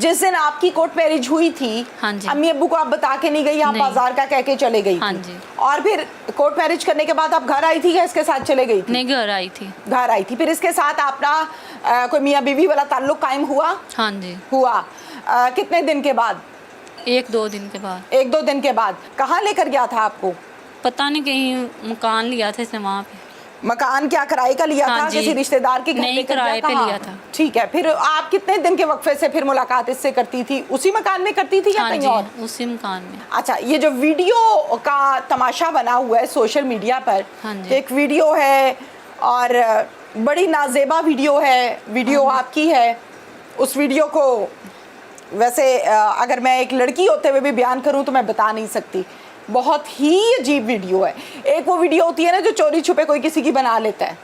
जिस दिन आपकी कोर्ट मैरिज हुई थी, हाँ जी, अम्मी अब्बू को आप बता के नहीं गई, आप बाजार का कह के चले गई हाँ थी? जी। और फिर कोर्ट मैरिज करने के बाद आप घर आई थी या इसके साथ चले गई थी? नहीं, घर आई थी। घर आई थी। फिर इसके साथ अपना कोई मियाँ बीवी वाला ताल्लुक कायम हुआ? हाँ जी। हुआ। कितने दिन के बाद? 1-2 दिन के बाद। 1-2 दिन के बाद। कहाँ लेकर गया था आपको? पता नहीं, कहीं मकान लिया था इसने वहाँ पे। मकान क्या किराए का लिया हाँ था? जी। किसी रिश्तेदार के घर नहीं, लेकर किराए गया? पे कहाँ? लिया था। ठीक है। फिर आप कितने दिन के वक्फे से फिर मुलाकात इससे करती थी? उसी मकान में करती थी या हाँ कहीं जी, और? उसी मकान में। अच्छा, ये जो वीडियो का तमाशा बना हुआ है सोशल मीडिया पर, हाँ जी। एक वीडियो है और बड़ी नाजेबा वीडियो है, वीडियो आपकी है। उस वीडियो को वैसे अगर मैं एक लड़की होते हुए भी बयान करूं तो मैं बता नहीं सकती, बहुत ही अजीब वीडियो है। एक वो वीडियो होती है ना जो चोरी छुपे कोई किसी की बना लेता है,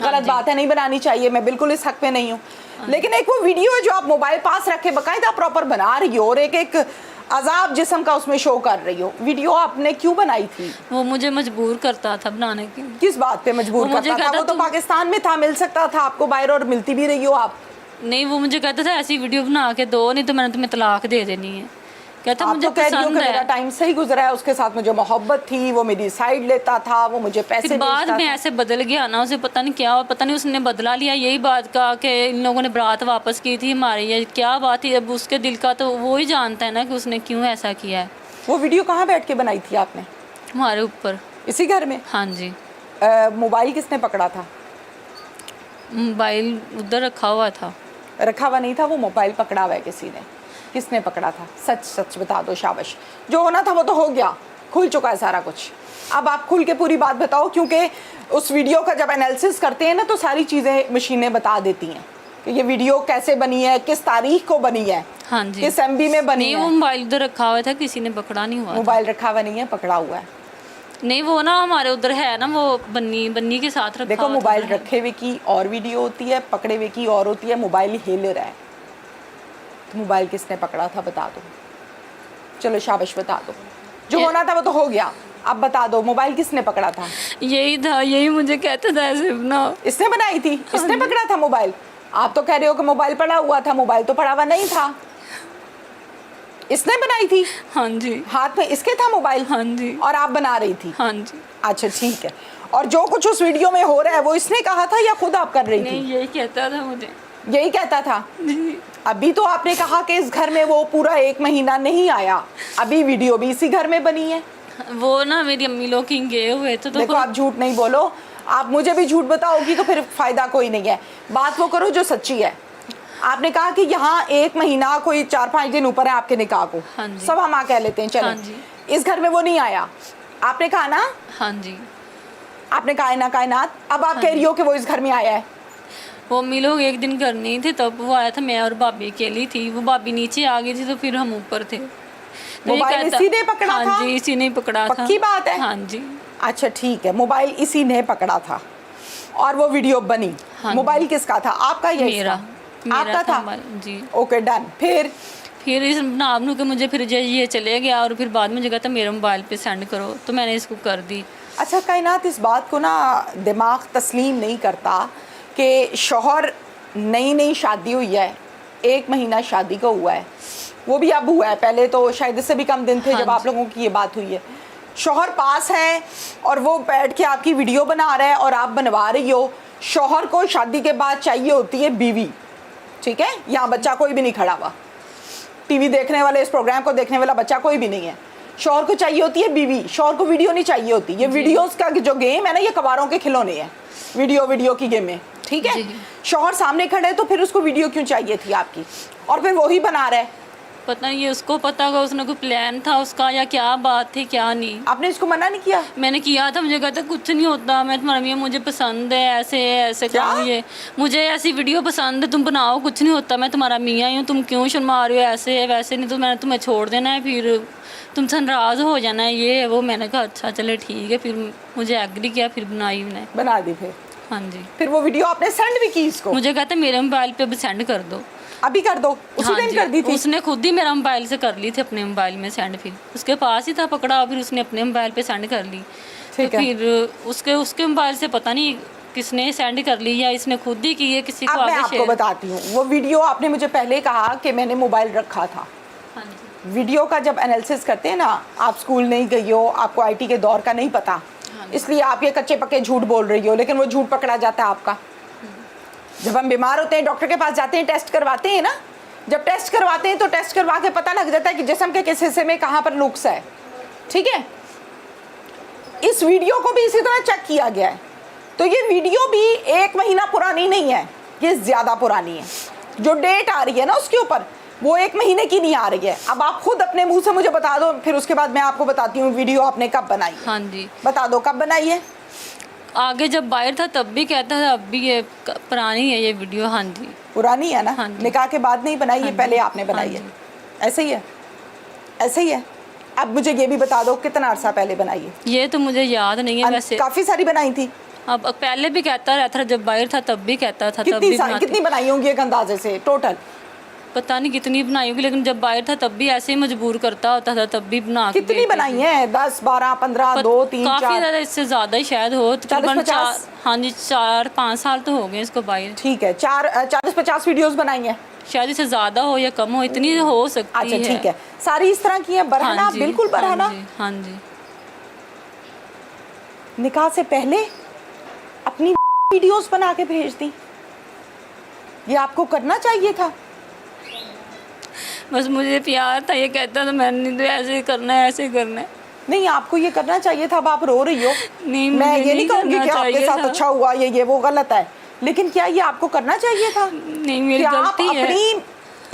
गलत बात है, नहीं बनानी चाहिए, मैं बिल्कुल इस हक में नहीं हूँ। लेकिन एक वो वीडियो है जो आप मोबाइल पास रख के बाकायदा प्रॉपर बना रही हो और एक एक अजाब जिस्म का उसमें शो कर रही हो। वीडियो आपने क्यों बनाई थी? वो मुझे मजबूर करता था बनाने के। किस बात पे मजबूर करता था? वो तो पाकिस्तान में था, मिल सकता था आपको बाहर और मिलती भी रही हो आप। नहीं, वो मुझे कहता था ऐसी वीडियो बना के दो, नहीं तो मैंने तुम्हें तलाक दे देनी है। कहता आप मुझे तो कह रही हो पसंद कि मेरा है। टाइम सही गुजरा है, उसके साथ मुझे मोहब्बत थी, वो मेरी साइड लेता था, वो मुझे पैसे फिर बाद भेजता में था। ऐसे बदल गया ना, उसे पता नहीं क्या हुआ, पता नहीं उसने बदला लिया यही बात का कि इन लोगों ने बारात वापस की थी हमारी, या क्या बात थी। अब उसके दिल का तो वो ही जानता है ना कि उसने क्यों ऐसा किया है। वो वीडियो कहाँ बैठ के बनाई थी आपने? हमारे ऊपर। इसी घर में? हाँ जी। मोबाइल किसने पकड़ा था? मोबाइल उधर रखा हुआ था। रखा हुआ नहीं था, वो मोबाइल पकड़ा हुआ है किसी ने। किसने पकड़ा था? सच सच बता दो, शाबाश। जो होना था वो तो हो गया, खुल चुका है सारा कुछ। अब आप खुल के पूरी बात बताओ, क्योंकि उस वीडियो का जब एनालिसिस करते हैं ना तो सारी चीज़ें मशीनें बता देती हैं कि ये वीडियो कैसे बनी है, किस तारीख को बनी है, हाँ जी। किस MB में बनी नहीं, है। वो मोबाइल उधर रखा हुआ था, किसी ने पकड़ा नहीं हुआ था। मोबाइल रखा हुआ नहीं है, पकड़ा हुआ है। नहीं, वो ना हमारे उधर है ना, वो बन्नी के साथ रखा देखो, हुआ था। मोबाइल रखे हुए की और वीडियो होती है, पकड़े हुए की और होती है। मोबाइल हिल रहा है तो मोबाइल किसने पकड़ा था बता दो। चलो शाबाश, बता दो। जो होना था वो तो हो गया, अब बता दो मोबाइल किसने पकड़ा था? यही था, यही मुझे कहता था ऐसे बनाओ। इसने बनाई थी, इसने पकड़ा था मोबाइल। आप तो कह रहे हो कि मोबाइल पड़ा हुआ था, मोबाइल तो पड़ा हुआ नहीं था, इसने बनाई थी। हाँ जी। हाथ में इसके था मोबाइल? हाँ जी। और आप बना रही थी? हाँ जी। अच्छा ठीक है। और जो कुछ उस वीडियो में हो रहा है वो इसने कहा था या खुद आप कर रही थी? नहीं, यही कहता था मुझे। यही कहता था। अभी तो आपने कहा कि इस घर में वो पूरा 1 महीना नहीं आया, अभी वीडियो भी इसी घर में बनी है। वो ना मेरी अम्मी लोग कहीं गए हुए थे तो देखो, आप झूठ नहीं बोलो, आप मुझे भी झूठ बताओगी तो फिर फायदा कोई नहीं है। बात वो करो जो सच्ची है। आपने कहा कि यहाँ 1 महीना, कोई 4-5 दिन ऊपर है आपके निकाह को। हाँ जी। सब हम आ कह लेते हैं, चलो। हाँ जी। इस घर में वो नहीं आया, आपने कहा ना? हाँ जी। आपने कहा ना कायनात। अब आप कह रही हो कि वो इस घर में आया है। वो अम्मी लोग एक दिन घर नहीं थे, तब वो आया था, मैं और भाभी अकेली थी। वो भाभी नीचे आ गई थी तो फिर हम ऊपर थे। तो ये मोबाइल कहता- इसी ने पकड़ा था? हाँ जी, इसी ने पकड़ा था। पक्की बात है? हाँ जी। अच्छा ठीक है, मोबाइल इसी ने पकड़ा था और वो वीडियो बनी। हाँ। मोबाइल किसका था, आपका या मेरा? इसका? आपका था मोबाइल, जी। Okay done. फिर इस नाम के मुझे फिर ये चले गया और फिर बाद में जगह था मेरे मोबाइल पे सेंड करो, तो मैंने इसको कर दी। अच्छा कायनात, इस बात को ना दिमाग तस्लीम नहीं करता कि शौहर नई शादी हुई है, 1 महीना शादी को हुआ है, वो भी अब हुआ है, पहले तो शायद इससे भी कम दिन थे जब आप लोगों की ये बात हुई है। शौहर पास है और वो बैठ के आपकी वीडियो बना रहा है और आप बनवा रही हो। शौहर को शादी के बाद चाहिए होती है बीवी, ठीक है? यहाँ बच्चा कोई भी नहीं खड़ा हुआ, टीवी देखने वाले, इस प्रोग्राम को देखने वाला बच्चा कोई भी नहीं है। शौहर को चाहिए होती है बीवी, शौहर को वीडियो नहीं चाहिए होती। ये वीडियोस का जो गेम है ना, ये कबारों के खिलौने हैं, वीडियो की गेम है, ठीक है? शौहर सामने खड़े तो फिर उसको वीडियो क्यों चाहिए थी आपकी? और फिर वही बना रहा है। पता नहीं, ये उसको पता होगा, उसने कोई प्लान था उसका या क्या बात थी क्या नहीं। आपने इसको मना नहीं किया? मैंने किया था, मुझे कहता कुछ नहीं होता, मैं तुम्हारा मियाँ, मुझे पसंद है, ऐसे काम, ये मुझे ऐसी वीडियो पसंद है, तुम बनाओ, कुछ नहीं होता, मैं तुम्हारा मियाँ हूँ, तुम क्यों शर्मा रहे हो, ऐसे है वैसे नहीं तो मैंने तुम्हें छोड़ देना है, फिर तुमसे नाराज़ हो जाना है, ये है वो। मैंने कहा अच्छा चले ठीक है, फिर मुझे एग्री किया, फिर बनाई मैंने। बना दी फिर? हाँ जी। फिर वो वीडियो आपने सेंड भी की इसको? मुझे कहता मेरे मोबाइल पे अब सेंड कर दो। अभी कर दो? उसी दिन कर दी थी? उसने खुद ही मेरा मोबाइल से कर ली थी, अपने मोबाइल में सेंड। फिर उसके पास ही था पकड़ा, फिर उसने अपने मोबाइल पे सेंड कर ली। तो फिर उसके मोबाइल से पता नहीं किसने सेंड कर ली या इसने खुद ही की है किसी को अब मैं आगे आपको शेयर। बताती हूँ, वो वीडियो आपने मुझे पहले कहा कि मैंने मोबाइल रखा था। हाँ जी। वीडियो का जब एनालिसिस करते हैं ना, आप स्कूल नहीं गई हो, आपको आईटी के दौर का नहीं पता, इसलिए आप ये कच्चे पक्के झूठ बोल रही हो, लेकिन वो झूठ पकड़ा जाता है आपका। जब हम बीमार होते हैं, डॉक्टर के पास जाते हैं, टेस्ट करवाते हैं ना, जब टेस्ट करवाते हैं तो टेस्ट करवा के पता लग जाता है कि जिस्म के किस हिस्से में कहाँ पर नुक्स है। ठीक है, इस वीडियो को भी इसी तरह चेक किया गया है। तो ये वीडियो भी 1 महीना पुरानी नहीं है, ये ज़्यादा पुरानी है। जो डेट आ रही है ना उसके ऊपर, वो 1 महीने की नहीं आ रही है। अब आप खुद अपने मुंह से मुझे बता दो, फिर उसके बाद मैं आपको बताती हूँ वीडियो आपने कब बनाई है। हाँ जी, बता दो कब बनाई है। आगे जब बाहर था तब भी कहता था, अब भी ये पुरानी है ये वीडियो। हाँ जी, पुरानी है ना, हाँ जी। निकाह के बाद नहीं बनाई है, हाँ पहले जी, आपने बनाई हाँ है। ऐसे ही है, ऐसे ही है। अब मुझे ये भी बता दो कितना अरसा पहले बनाई है। ये तो मुझे याद नहीं है वैसे। काफ़ी सारी बनाई थी। अब पहले भी कहता रहता था, जब बाहर था तब भी कहता था, तब भी बनाती। कितनी बनाई होंगी एक अंदाजे से टोटल? पता नहीं कितनी बनाई होगी, लेकिन जब बाहर था तब भी ऐसे ही मजबूर करता होता था, तब भी बना के कितनी भेजती बनाई थी। है? 10, 12, 15, 2, 3, काफी 4? ज्यादा, इससे ज्यादा ही शायद हो। तकरीबन 40-50? हाँ जी, 4-5 साल तो हो गए इसको बाहर। ठीक है, 40-50 वीडियोस बनाई हैं। शायद इससे ज्यादा हो या कम हो, इतनी हो सकती अच्छा है। ठीक है, सारी इस तरह की है बरहना? हाँ जी, बिल्कुल बरहना। हाँ जी, हाँ जी। निकाह से पहले अपनी वीडियोस बना के भेज दी। ये आपको करना चाहिए था। बस मुझे प्यार था, ये कहता था मैंने तो ऐसे करना है, ऐसे करना है। नहीं, आपको ये करना चाहिए था। अब आप रो रही हो, नहीं, मैं मुझे ये नहीं कहूँगी करना कि आपके चाहिए साथ था। अच्छा हुआ, ये वो गलत है, लेकिन क्या ये आपको करना चाहिए था? नहीं, मेरी कि आप गलती है। अपनी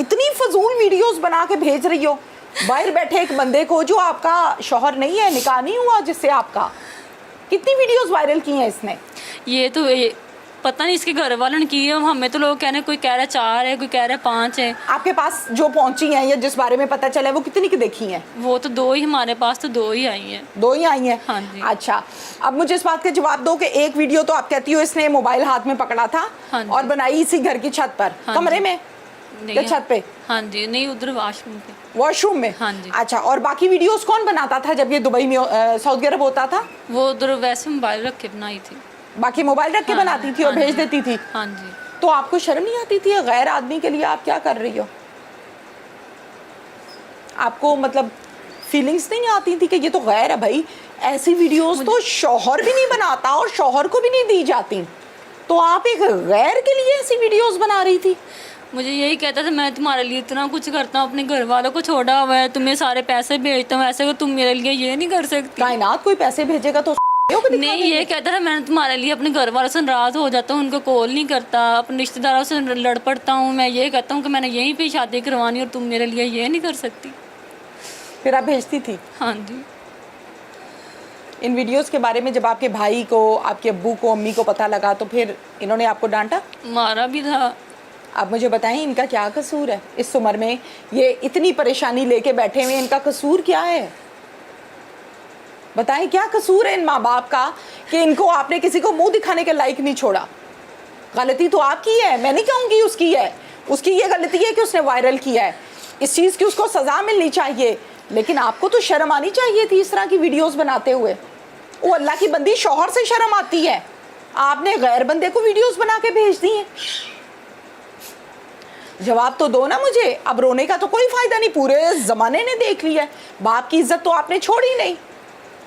इतनी फजूल वीडियोस बना के भेज रही हो बाहर बैठे एक बंदे को जो आपका शौहर नहीं है, निकाह नहीं हुआ जिससे आपका। कितनी वीडियोस वायरल की हैं इसने? ये तो पता नहीं इसके घर वालों ने की है। हमें तो लोग कह रहे हैं, कोई कह रहा है 4 है, कोई कह रहा है 5 है। आपके पास जो पहुंची हैं या जिस बारे में पता चला है, वो कितनी की देखी हैं? वो तो 2 ही, हमारे पास तो 2 ही आई हैं। 2 ही आई हैं? हाँ जी। अच्छा, अब मुझे इस बात का जवाब दो कि एक वीडियो तो आप कहती हो इसने मोबाइल हाथ में पकड़ा था हाँ जी। और बनाई इसी घर की छत पर, हाँ कमरे जी। में नहीं, या छत पे? हाँ जी, नहीं उधर वॉशरूम पे। वॉशरूम में? हाँ जी। अच्छा, और बाकी वीडियोस कौन बनाता था जब ये दुबई में सऊदी अरब होता था? वो उधर वैसे मोबाइल रख के बनाई थी। बाकी मोबाइल रख के हाँ, बनाती थी और हाँ भेज जी। देती थी। हाँ जी। तो आपको शर्म नहीं आती थी? गैर आदमी के लिए आप क्या कर रही हो? आपको मतलब फीलिंग्स नहीं आती थी कि ये तो गैर है भाई? ऐसी वीडियोस तो शौहर भी नहीं बनाता और शौहर को भी नहीं दी जाती, तो आप एक गैर के लिए ऐसी वीडियोस बना रही थी? मुझे यही कहता था, मैं तुम्हारे लिए इतना कुछ करता हूँ, अपने घर वालों को छोड़ा हुआ है, तुम्हें सारे पैसे भेजता हूँ, ऐसे तुम मेरे लिए ये नहीं कर सकती। कायनात कोई पैसे भेजेगा तो नहीं, ये कहता था मैं तुम्हारे लिए अपने घर वालों से नाराज हो जाता हूँ, उनको कॉल नहीं करता, अपने रिश्तेदारों से लड़ पड़ता हूँ। मैं ये कहता हूँ कि मैंने यहीं पे शादी करवानी और तुम मेरे लिए ये नहीं कर सकती। फिर आप भेजती थी? हाँ जी। इन वीडियोस के बारे में जब आपके भाई को, आपके अब्बू को, अम्मी को पता लगा तो फिर इन्होंने आपको डांटा? मारा भी था। आप मुझे बताएं इनका क्या कसूर है? इस उम्र में ये इतनी परेशानी लेके बैठे हुए, इनका कसूर क्या है? बताएं क्या कसूर है इन माँ बाप का कि इनको आपने किसी को मुंह दिखाने के लायक नहीं छोड़ा? गलती तो आपकी है, मैं नहीं कहूँगी उसकी है। उसकी ये गलती है कि उसने वायरल किया है, इस चीज़ की उसको सज़ा मिलनी चाहिए, लेकिन आपको तो शर्म आनी चाहिए थी इस तरह की वीडियोस बनाते हुए। वो अल्लाह की बंदी, शौहर से शर्म आती है, आपने गैर बंदे को वीडियोस बना के भेज दी हैं। जवाब तो दो ना मुझे। अब रोने का तो कोई फायदा नहीं, पूरे ज़माने ने देख लिया है। बाप की इज्जत तो आपने छोड़ी नहीं।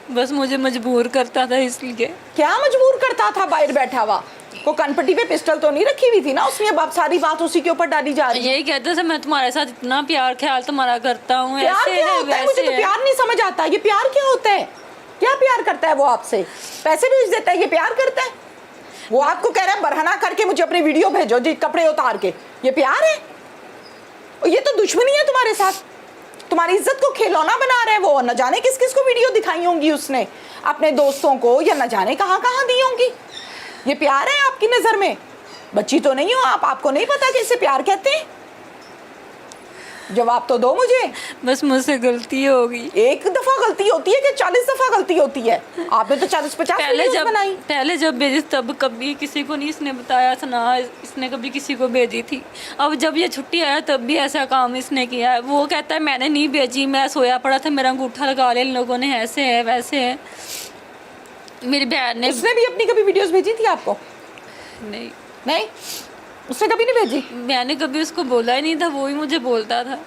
बस मुझे मजबूर करता था इसलिए। क्या मजबूर करता था? बाहर बैठा हुआ को कनपट्टी पे पिस्टल तो नहीं रखी हुई थी ना उसने? अब सारी बात उसी के ऊपर डाली जा रही है। यही कहता था मैं तुम्हारे साथ इतना प्यार ख्याल तुम्हारा करता हूँ, प्यार ऐसे क्या है होता है? मुझे वैसे तो प्यार नहीं समझ आता। ये प्यार क्या होता है? क्या प्यार करता है वो आपसे? पैसे भेज देता है, ये प्यार करता है? वो आपको कह रहा है बरहना करके मुझे अपनी वीडियो भेजो जी, कपड़े उतार के, ये प्यार है? और ये तो दुश्मनी है तुम्हारे साथ। तुम्हारी इज्जत को खिलौना बना रहे हैं वो। न जाने किस किस को वीडियो दिखाई होंगी उसने, अपने दोस्तों को, या न जाने कहाँ कहाँ दी होंगी। ये प्यार है आपकी नज़र में? बच्ची तो नहीं हो आप, आपको नहीं पता कि इसे प्यार कहते हैं? जवाब तो दो मुझे। बस मुझसे गलती हो गई। एक दफ़ा गलती होती है कि 40 दफ़ा गलती होती है? आपने तो 40-50 वीडियोस बनाई। पहले जब भेजी तब कभी किसी को नहीं इसने बताया था, ना इसने कभी किसी को भेजी थी। अब जब ये छुट्टी आया तब भी ऐसा काम इसने किया है। वो कहता है मैंने नहीं भेजी, मैं सोया पड़ा था, मेरा अंगूठा लगा लिया इन लोगों ने, ऐसे है वैसे है। मेरी बहन ने, उसने भी अपनी कभी वीडियोस भेजी थी आपको? नहीं, नहीं, उसने कभी नहीं भेजी? मैंने कभी उसको बोला ही नहीं था, वो ही मुझे बोलता था।